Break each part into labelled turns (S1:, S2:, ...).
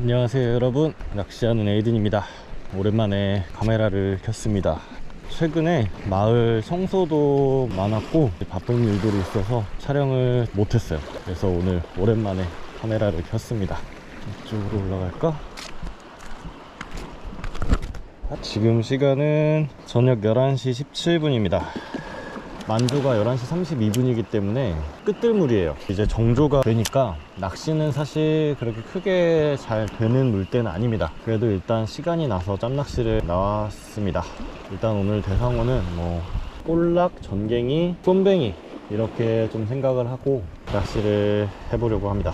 S1: 안녕하세요 여러분, 낚시하는 에이든입니다. 오랜만에 카메라를 켰습니다. 최근에 마을 청소도 많았고 바쁜 일들이 있어서 촬영을 못했어요. 그래서 오늘 오랜만에 카메라를 켰습니다. 이쪽으로 올라갈까? 지금 시간은 저녁 11시 17분입니다 만조가 11시 32분이기 때문에 끝들물이에요. 이제 정조가 되니까 낚시는 사실 그렇게 크게 잘 되는 물때는 아닙니다. 그래도 일단 시간이 나서 짬낚시를 나왔습니다. 일단 오늘 대상어는 볼락, 전갱이, 쏨뱅이 이렇게 좀 생각을 하고 낚시를 해보려고 합니다.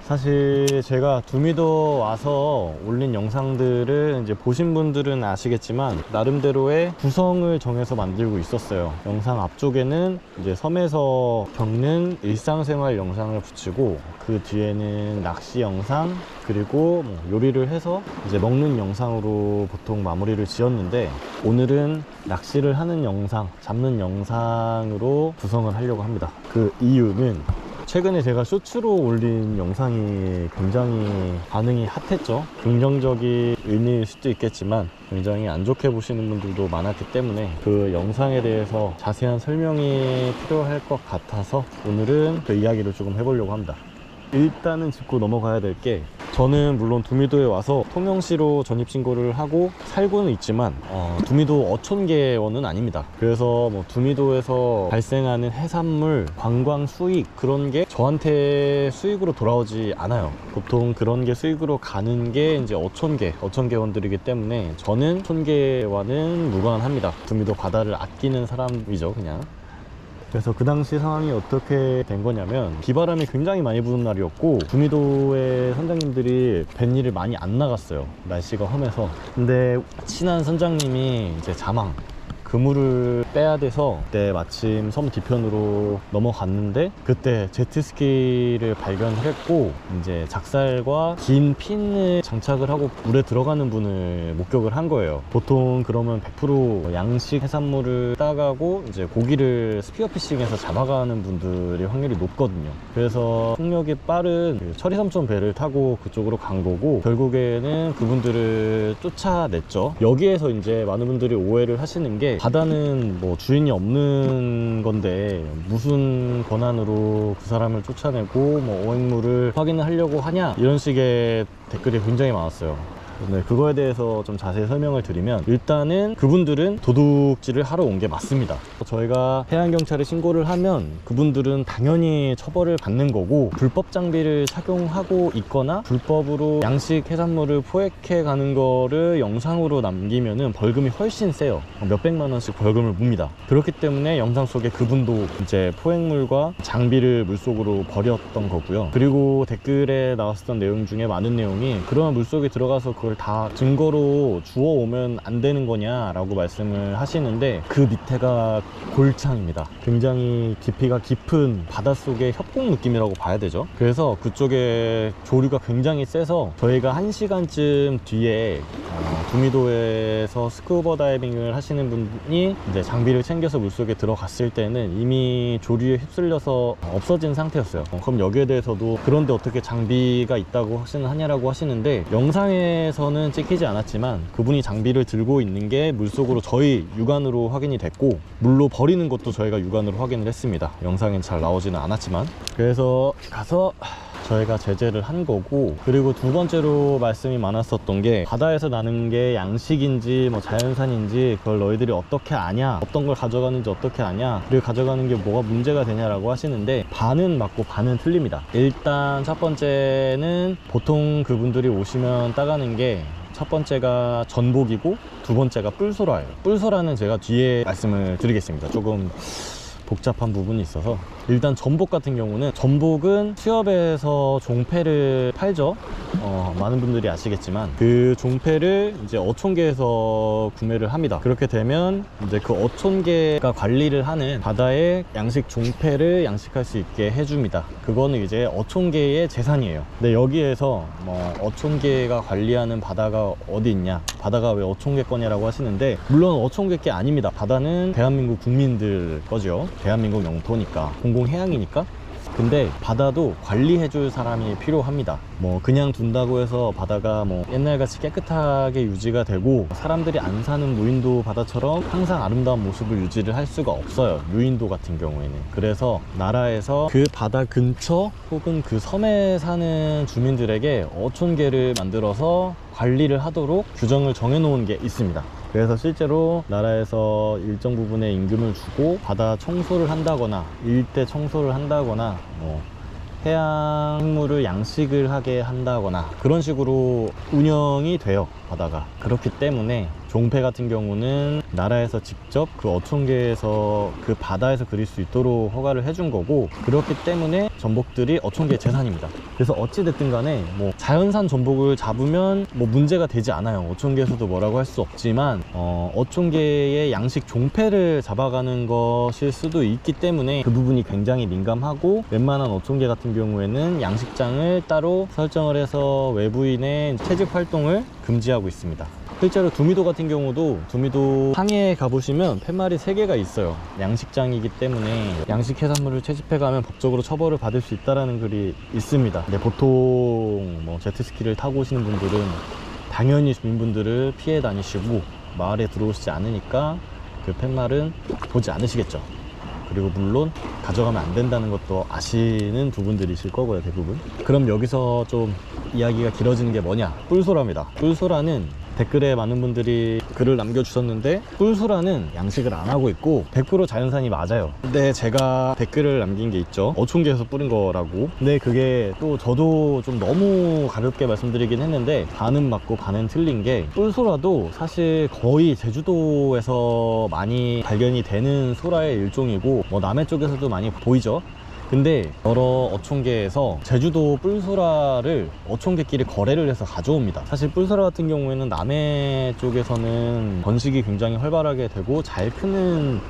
S1: 사실 제가 두미도 와서 올린 영상들을 이제 보신 분들은 아시겠지만 나름대로의 구성을 정해서 만들고 있었어요. 영상 앞쪽에는 이제 섬에서 겪는 일상생활 영상을 붙이고 그 뒤에는 낚시 영상 그리고 요리를 해서 이제 먹는 영상으로 보통 마무리를 지었는데 오늘은 낚시를 하는 영상, 잡는 영상으로 구성을 하려고 합니다. 그 이유는 최근에 제가 쇼츠로 올린 영상이 굉장히 반응이 핫했죠. 긍정적인 의미일 수도 있겠지만 굉장히 안 좋게 보시는 분들도 많았기 때문에 그 영상에 대해서 자세한 설명이 필요할 것 같아서 오늘은 그 이야기를 조금 해보려고 합니다. 일단은 짚고 넘어가야 될 게, 저는 물론 두미도에 와서 통영시로 전입신고를 하고 살고는 있지만 두미도 어촌계원은 아닙니다. 그래서 두미도에서 발생하는 해산물, 관광 수익 그런 게 저한테 수익으로 돌아오지 않아요. 보통 그런 게 수익으로 가는 게 이제 어촌계원들이기 때문에 저는 촌계와는 무관합니다. 두미도 바다를 아끼는 사람이죠, 그냥. 그래서 그 당시 상황이 어떻게 된 거냐면 비바람이 굉장히 많이 부는 날이었고 두미도의 선장님들이 뱃일을 많이 안 나갔어요. 날씨가 험해서. 근데 친한 선장님이 이제 자망 그물을 빼야 돼서 그때 마침 섬 뒤편으로 넘어갔는데 그때 제트스키를 발견을 했고 이제 작살과 긴 핀을 장착을 하고 물에 들어가는 분을 목격을 한 거예요. 보통 그러면 100% 양식 해산물을 따가고 이제 고기를 스피어피싱해서 잡아가는 분들이 확률이 높거든요. 그래서 속력이 빠른 그 철이섬촌 배를 타고 그쪽으로 간 거고 결국에는 그분들을 쫓아냈죠. 여기에서 이제 많은 분들이 오해를 하시는 게 바다는 주인이 없는 건데 무슨 권한으로 그 사람을 쫓아내고 어획물을 확인을 하려고 하냐 이런 식의 댓글이 굉장히 많았어요. 네, 그거에 대해서 좀 자세히 설명을 드리면 일단은 그분들은 도둑질을 하러 온 게 맞습니다. 저희가 해양경찰에 신고를 하면 그분들은 당연히 처벌을 받는 거고 불법 장비를 착용하고 있거나 불법으로 양식 해산물을 포획해 가는 거를 영상으로 남기면은 벌금이 훨씬 세요. 몇백만 원씩 벌금을 묻니다. 그렇기 때문에 영상 속에 그분도 이제 포획물과 장비를 물속으로 버렸던 거고요. 그리고 댓글에 나왔었던 내용 중에 많은 내용이 그러면 물속에 들어가서 그걸 다 증거로 주워오면 안 되는 거냐 라고 말씀을 하시는데 그 밑에가 골창입니다. 굉장히 깊이가 깊은 바닷속의 협곡 느낌이라고 봐야 되죠. 그래서 그쪽에 조류가 굉장히 세서 저희가 1시간쯤 뒤에 두미도에서 스쿠버 다이빙을 하시는 분이 이제 장비를 챙겨서 물속에 들어갔을 때는 이미 조류에 휩쓸려서 없어진 상태였어요. 그럼 여기에 대해서도 그런데 어떻게 장비가 있다고 확신을 하냐라고 하시는데 영상에서는 찍히지 않았지만 그분이 장비를 들고 있는 게 물속으로 저희 육안으로 확인이 됐고 물로 버리는 것도 저희가 육안으로 확인을 했습니다. 영상엔 잘 나오지는 않았지만. 그래서 가서 저희가 제재를 한 거고, 그리고 두 번째로 말씀이 많았었던 게 바다에서 나는 게 양식인지 자연산인지 그걸 너희들이 어떻게 아냐, 어떤 걸 가져가는지 어떻게 아냐, 그리고 가져가는 게 뭐가 문제가 되냐라고 하시는데 반은 맞고 반은 틀립니다. 일단 첫 번째는 보통 그분들이 오시면 따가는 게 첫 번째가 전복이고 두 번째가 뿔소라예요. 뿔소라는 제가 뒤에 말씀을 드리겠습니다. 조금 복잡한 부분이 있어서. 일단 전복 같은 경우는, 전복은 수협에서 종패를 팔죠. 많은 분들이 아시겠지만 그 종패를 이제 어촌계에서 구매를 합니다. 그렇게 되면 이제 그 어촌계가 관리를 하는 바다의 양식 종패를 양식할 수 있게 해줍니다. 그거는 이제 어촌계의 재산이에요. 근데 여기에서 어촌계가 관리하는 바다가 어디 있냐, 바다가 왜 어촌계 거냐라고 하시는데, 물론 어촌계 게 아닙니다. 바다는 대한민국 국민들 거죠. 대한민국 영토니까, 공공해양이니까. 근데 바다도 관리해줄 사람이 필요합니다. 뭐 그냥 둔다고 해서 바다가 뭐 옛날같이 깨끗하게 유지가 되고 사람들이 안 사는 무인도 바다처럼 항상 아름다운 모습을 유지를 할 수가 없어요, 유인도 같은 경우에는. 그래서 나라에서 그 바다 근처 혹은 그 섬에 사는 주민들에게 어촌계를 만들어서 관리를 하도록 규정을 정해 놓은 게 있습니다. 그래서 실제로 나라에서 일정 부분의 임금을 주고 바다 청소를 한다거나 일대 청소를 한다거나 뭐 해양 생물을 양식을 하게 한다거나 그런 식으로 운영이 돼요, 바다가. 그렇기 때문에 종패 같은 경우는 나라에서 직접 그 어촌계에서 그 바다에서 그릴 수 있도록 허가를 해준 거고, 그렇기 때문에 전복들이 어촌계 재산입니다. 그래서 어찌됐든 간에 뭐 자연산 전복을 잡으면 뭐 문제가 되지 않아요. 어촌계에서도 뭐라고 할 수 없지만 어촌계의 양식 종패를 잡아가는 것일 수도 있기 때문에 그 부분이 굉장히 민감하고, 웬만한 어촌계 같은 경우에는 양식장을 따로 설정을 해서 외부인의 채집 활동을 금지하고 있습니다. 실제로 두미도 같은 경우도 두미도 항해에 가보시면 팻말이 3개가 있어요. 양식장이기 때문에 양식 해산물을 채집해가면 법적으로 처벌을 받을 수 있다는 글이 있습니다. 근데 보통 뭐 제트스키를 타고 오시는 분들은 당연히 주민분들을 피해 다니시고 마을에 들어오시지 않으니까 그 팻말은 보지 않으시겠죠. 그리고 물론 가져가면 안 된다는 것도 아시는 부분들이실 거고요, 대부분. 그럼 여기서 좀 이야기가 길어지는 게 뭐냐? 뿔소라입니다. 뿔소라는 댓글에 많은 분들이 글을 남겨주셨는데, 뿔소라는 양식을 안 하고 있고 100% 자연산이 맞아요. 근데 제가 댓글을 남긴 게 있죠, 어촌계에서 뿌린 거라고. 근데 그게 또 저도 좀 너무 가볍게 말씀드리긴 했는데 반은 맞고 반은 틀린 게, 뿔소라도 사실 거의 제주도에서 많이 발견이 되는 소라의 일종이고 뭐 남해 쪽에서도 많이 보이죠. 근데 여러 어촌계에서 제주도 뿔소라를 어촌계끼리 거래를 해서 가져옵니다. 사실 뿔소라 같은 경우에는 남해 쪽에서는 번식이 굉장히 활발하게 되고 잘 크는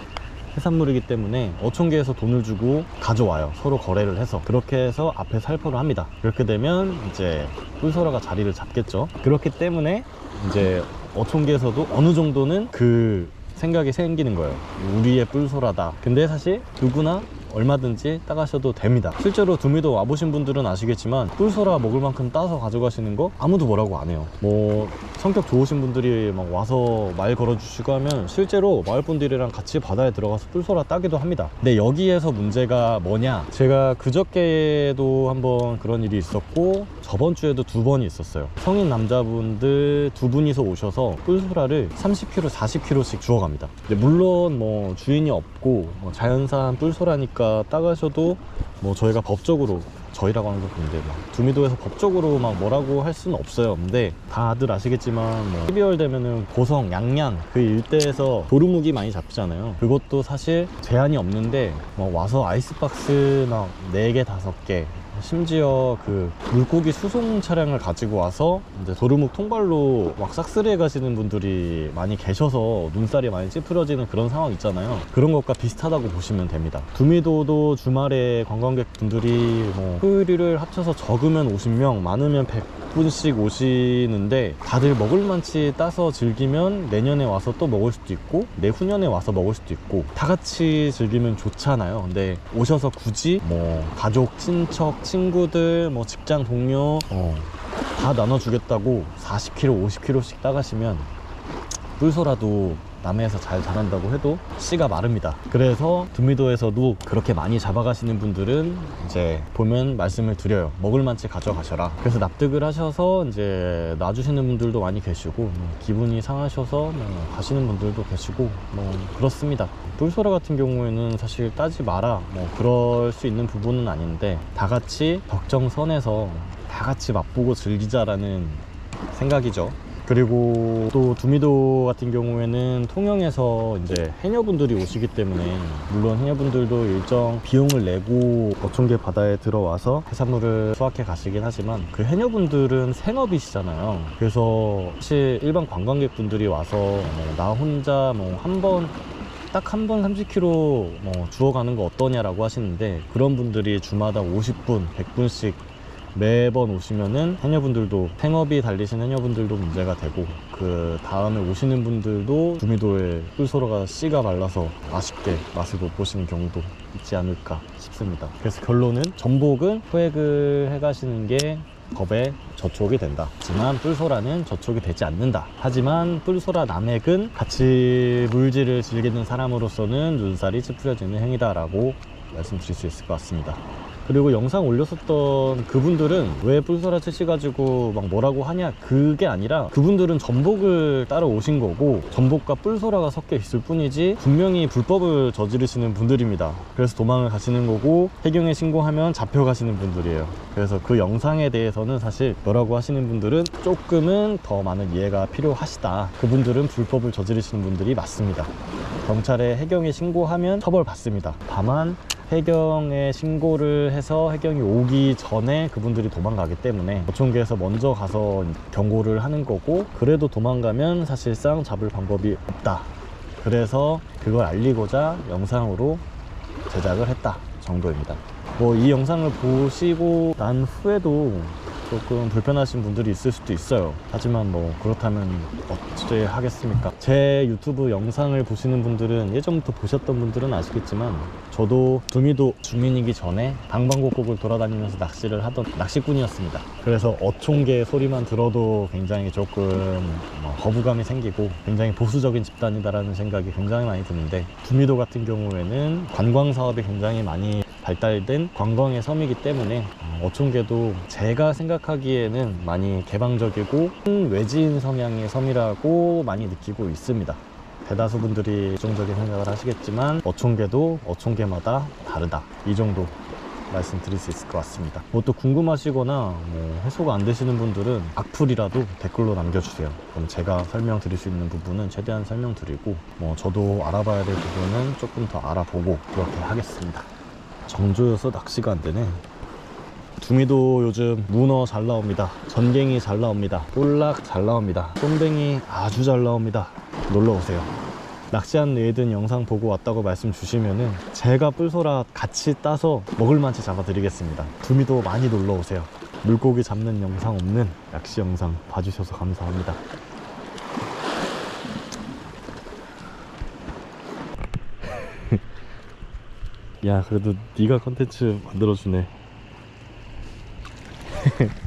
S1: 해산물이기 때문에 어촌계에서 돈을 주고 가져와요, 서로 거래를 해서. 그렇게 해서 앞에 살포를 합니다. 그렇게 되면 이제 뿔소라가 자리를 잡겠죠. 그렇기 때문에 이제 어촌계에서도 어느 정도는 그 생각이 생기는 거예요, 우리의 뿔소라다. 근데 사실 누구나 얼마든지 따가셔도 됩니다. 실제로 두미도 와보신 분들은 아시겠지만 뿔소라 먹을 만큼 따서 가져가시는 거 아무도 뭐라고 안 해요. 뭐 성격 좋으신 분들이 막 와서 말 걸어주시고 하면 실제로 마을 분들이랑 같이 바다에 들어가서 뿔소라 따기도 합니다. 근데 여기에서 문제가 뭐냐, 제가 그저께도 한번 그런 일이 있었고 저번 주에도 2번이 있었어요. 성인 남자분들 2분이서 오셔서 뿔소라를 30kg, 40kg씩 주워갑니다. 근데 물론 뭐 주인이 없고 뭐 자연산 뿔소라니까 따가셔도 뭐 저희가 법적으로, 저희라고 하는 거 근데 막 두미도에서 법적으로 막 뭐라고 할 수는 없어요. 근데 다들 아시겠지만 뭐 12월 되면은 고성, 양양 그 일대에서 도루묵이 많이 잡히잖아요. 그것도 사실 제한이 없는데 뭐 와서 아이스박스 막 4개, 5개, 심지어 그 물고기 수송 차량을 가지고 와서 이제 도루묵 통발로 막 싹쓸이해 가시는 분들이 많이 계셔서 눈살이 많이 찌푸려지는 그런 상황 있잖아요. 그런 것과 비슷하다고 보시면 됩니다. 두미도도 주말에 관광객 분들이 뭐 토요일을 합쳐서 적으면 50명, 많으면 100분씩 오시는데 다들 먹을 만치 따서 즐기면 내년에 와서 또 먹을 수도 있고 내후년에 와서 먹을 수도 있고 다 같이 즐기면 좋잖아요. 근데 오셔서 굳이 뭐 가족, 친척, 친구들, 뭐 직장 동료 다 나눠주겠다고 40kg, 50kg씩 따가시면 뿔소라도 남해에서 잘 자란다고 해도 씨가 마릅니다. 그래서 두미도에서도 그렇게 많이 잡아가시는 분들은 이제 보면 말씀을 드려요. 먹을 만치 가져가셔라. 그래서 납득을 하셔서 이제 놔주시는 분들도 많이 계시고 기분이 상하셔서 가시는 분들도 계시고 뭐 그렇습니다. 뿔소라 같은 경우에는 사실 따지 마라 뭐 그럴 수 있는 부분은 아닌데, 다 같이 적정선에서 다 같이 맛보고 즐기자라는 생각이죠. 그리고 또 두미도 같은 경우에는 통영에서 이제 해녀분들이 오시기 때문에 물론 해녀분들도 일정 비용을 내고 어촌계 바다에 들어와서 해산물을 수확해 가시긴 하지만 그 해녀분들은 생업이시잖아요. 그래서 사실 일반 관광객분들이 와서 나 혼자 뭐 딱 한 번 30kg 뭐 주워가는 거 어떠냐라고 하시는데, 그런 분들이 주마다 50분, 100분씩 매번 오시면은 해녀분들도, 생업이 달리신 해녀분들도 문제가 되고, 그 다음에 오시는 분들도 두미도에 뿔소라가 씨가 말라서 아쉽게 맛을 못 보시는 경우도 있지 않을까 싶습니다. 그래서 결론은 전복은 포획을 해가시는 게 겁에 저촉이 된다. 하지만 뿔소라는 저촉이 되지 않는다. 하지만 뿔소라 남획은 같이 물질을 즐기는 사람으로서는 눈살이 찌푸려지는 행위다 라고 말씀드릴 수 있을 것 같습니다. 그리고 영상 올렸었던 그분들은 왜 뿔소라 치셔가지고 막 뭐라고 하냐, 그게 아니라 그분들은 전복을 따러 오신 거고 전복과 뿔소라가 섞여 있을 뿐이지 분명히 불법을 저지르시는 분들입니다. 그래서 도망을 가시는 거고 해경에 신고하면 잡혀가시는 분들이에요. 그래서 그 영상에 대해서는 사실 뭐라고 하시는 분들은 조금은 더 많은 이해가 필요하시다. 그분들은 불법을 저지르시는 분들이 맞습니다. 경찰에 해경에 신고하면 처벌받습니다. 다만 해경에 신고를 해서 해경이 오기 전에 그분들이 도망가기 때문에 어촌계에서 먼저 가서 경고를 하는 거고, 그래도 도망가면 사실상 잡을 방법이 없다. 그래서 그걸 알리고자 영상으로 제작을 했다 정도입니다. 뭐 이 영상을 보시고 난 후에도 조금 불편하신 분들이 있을 수도 있어요. 하지만 뭐 그렇다면 어찌 하겠습니까? 제 유튜브 영상을 보시는 분들은, 예전부터 보셨던 분들은 아시겠지만 저도 두미도 주민이기 전에 방방곡곡을 돌아다니면서 낚시를 하던 낚시꾼이었습니다. 그래서 어촌계 소리만 들어도 굉장히 조금 거부감이 생기고 굉장히 보수적인 집단이다라는 생각이 굉장히 많이 드는데, 두미도 같은 경우에는 관광 사업이 굉장히 많이 발달된 관광의 섬이기 때문에 어촌계도 제가 생각하기에는 많이 개방적이고 외지인 성향의 섬이라고 많이 느끼고 있습니다. 대다수 분들이 이중적인 생각을 하시겠지만 어촌계도 어촌계마다 다르다, 이 정도 말씀드릴 수 있을 것 같습니다. 뭐 또 궁금하시거나 뭐 해소가 안 되시는 분들은 악플이라도 댓글로 남겨주세요. 그럼 제가 설명드릴 수 있는 부분은 최대한 설명드리고, 뭐 저도 알아봐야 될 부분은 조금 더 알아보고 그렇게 하겠습니다. 정조여서 낚시가 안 되네. 두미도 요즘 문어 잘 나옵니다. 전갱이 잘 나옵니다. 볼락 잘 나옵니다. 쏨뱅이 아주 잘 나옵니다. 놀러 오세요. 낚시한 애든 영상 보고 왔다고 말씀 주시면은 제가 뿔소라 같이 따서 먹을만치 잡아드리겠습니다. 두미도 많이 놀러 오세요. 물고기 잡는 영상 없는 낚시 영상 봐주셔서 감사합니다. 야, 그래도 네가 컨텐츠 만들어주네.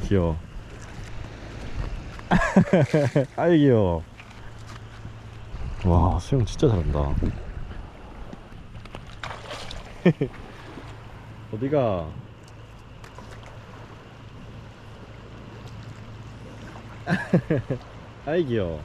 S1: 귀여워. 아이 귀여워. 와, 수영 진짜 잘한다. 어디가? 아이 귀여워.